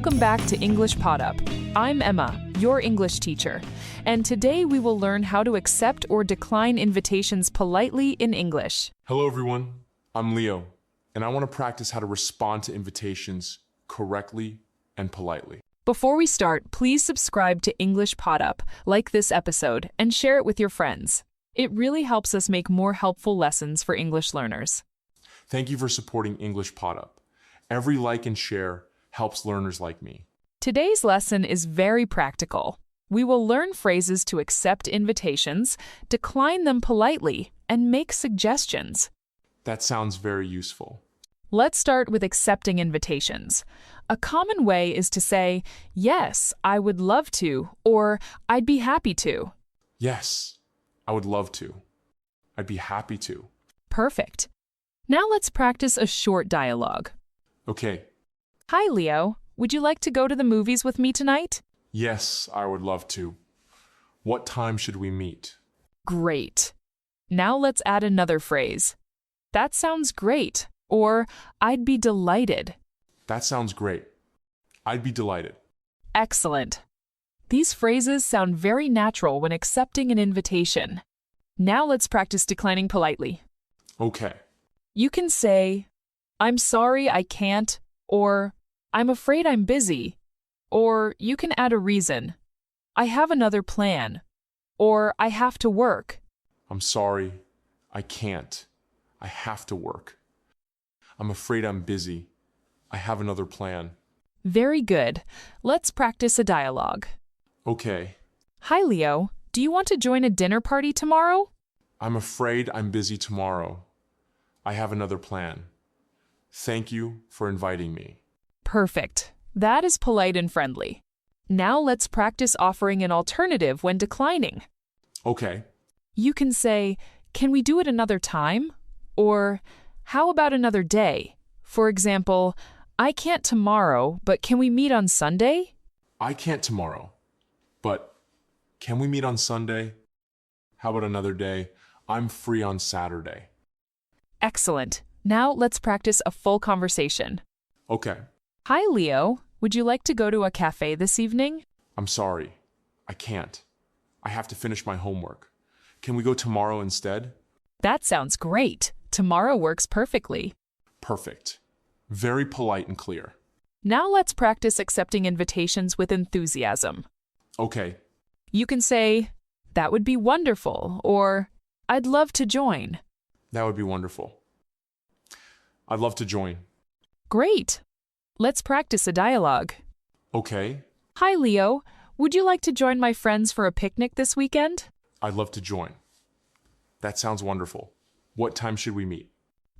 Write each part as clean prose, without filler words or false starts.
Welcome back to EnglishPodUp. I'm Emma, your English teacher, and today we will learn how to accept or decline invitations politely in English. Hello everyone, I'm Leo, and I want to practice how to respond to invitations correctly and politely. Before we start, please subscribe to EnglishPodUp, like this episode, and share it with your friends. It really helps us make more helpful lessons for English learners. Thank you for supporting EnglishPodUp. Every like and share helps learners like me. Today's lesson is very practical. We will learn phrases to accept invitations, decline them politely, and make suggestions. That sounds very useful. Let's start with accepting invitations. A common way is to say, "Yes, I would love to," or "I'd be happy to." Yes, I would love to. I'd be happy to. Perfect. Now let's practice a short dialogue. Okay. Hi, Leo. Would you like to go to the movies with me tonight? Yes, I would love to. What time should we meet? Great. Now let's add another phrase. That sounds great. Or, I'd be delighted. That sounds great. I'd be delighted. Excellent. These phrases sound very natural when accepting an invitation. Now let's practice declining politely. Okay. You can say, "I'm sorry I can't," or "I'm afraid I'm busy." Or you can add a reason. "I have another plan." Or "I have to work." I'm sorry. I can't. I have to work. I'm afraid I'm busy. I have another plan. Very good. Let's practice a dialogue. Okay. Hi, Leo. Do you want to join a dinner party tomorrow? I'm afraid I'm busy tomorrow. I have another plan. Thank you for inviting me. Perfect. That is polite and friendly. Now let's practice offering an alternative when declining. Okay. You can say, "Can we do it another time?" Or, "How about another day?" For example, "I can't tomorrow, but can we meet on Sunday?" I can't tomorrow, but can we meet on Sunday? How about another day? I'm free on Saturday. Excellent. Now let's practice a full conversation. Okay. Hi, Leo. Would you like to go to a cafe this evening? I'm sorry. I can't. I have to finish my homework. Can we go tomorrow instead? That sounds great. Tomorrow works perfectly. Perfect. Very polite and clear. Now let's practice accepting invitations with enthusiasm. Okay. You can say, "That would be wonderful," or "I'd love to join." That would be wonderful. I'd love to join. Great. Let's practice a dialogue. Okay. Hi, Leo. Would you like to join my friends for a picnic this weekend? I'd love to join. That sounds wonderful. What time should we meet?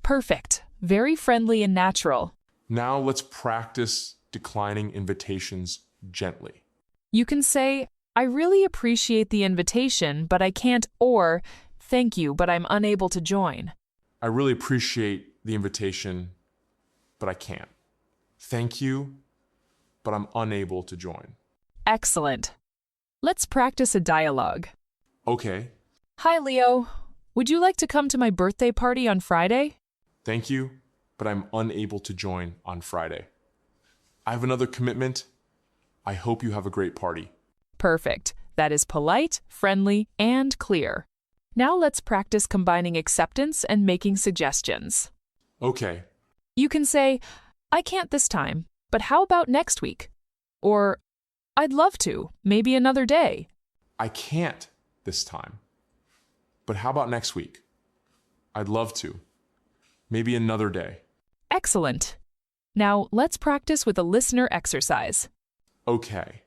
Perfect. Very friendly and natural. Now let's practice declining invitations gently. You can say, "I really appreciate the invitation, but I can't," or "Thank you, but I'm unable to join." I really appreciate the invitation, but I can't. Thank you, but I'm unable to join. Excellent. Let's practice a dialogue. Okay. Hi, Leo. Would you like to come to my birthday party on Friday? Thank you, but I'm unable to join on Friday. I have another commitment. I hope you have a great party. Perfect. That is polite, friendly, and clear. Now let's practice combining acceptance and making suggestions. Okay. You can say, "I can't this time, but how about next week?" Or, "I'd love to, maybe another day." I can't this time. But how about next week? I'd love to. Maybe another day. Excellent. Now let's practice with a listener exercise. Okay.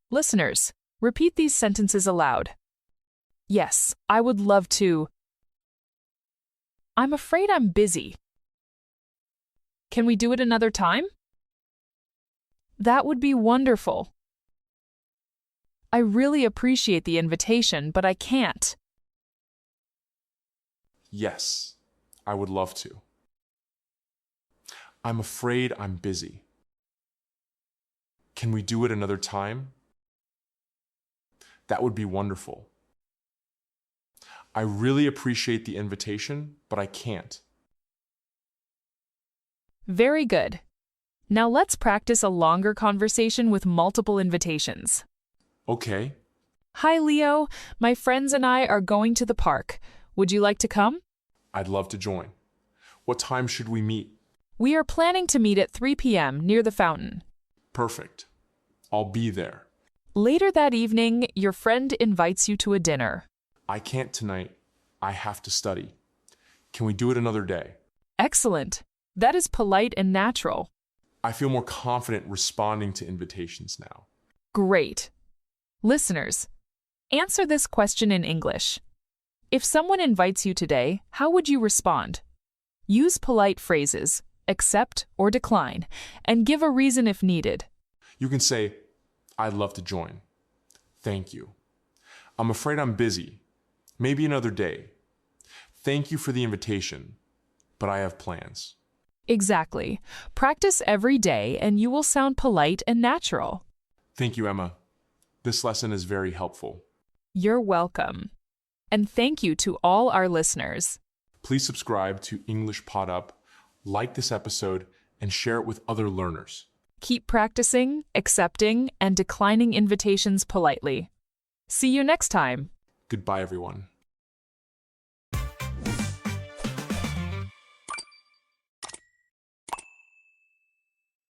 Listeners, repeat these sentences aloud. Yes, I would love to. I'm afraid I'm busy. Can we do it another time? That would be wonderful. I really appreciate the invitation, but I can't. Yes, I would love to. I'm afraid I'm busy. Can we do it another time? That would be wonderful. I really appreciate the invitation, but I can't. Very good. Now let's practice a longer conversation with multiple invitations. Okay. Hi, Leo. My friends and I are going to the park. Would you like to come? I'd love to join. What time should we meet? We are planning to meet at 3 p.m. near the fountain. Perfect. I'll be there. Later that evening, your friend invites you to a dinner. I can't tonight. I have to study. Can we do it another day? Excellent. That is polite and natural. I feel more confident responding to invitations now. Great. Listeners, answer this question in English. If someone invites you today, how would you respond? Use polite phrases, accept or decline, and give a reason if needed. You can say, I'd love to join. Thank you. I'm afraid I'm busy. Maybe another day. Thank you for the invitation, but I have plans. Exactly. Practice every day and you will sound polite and natural. Thank you, Emma. This lesson is very helpful. You're welcome. And thank you to all our listeners. Please subscribe to EnglishPodUp, like this episode, and share it with other learners. Keep practicing, accepting, and declining invitations politely. See you next time. Goodbye, everyone.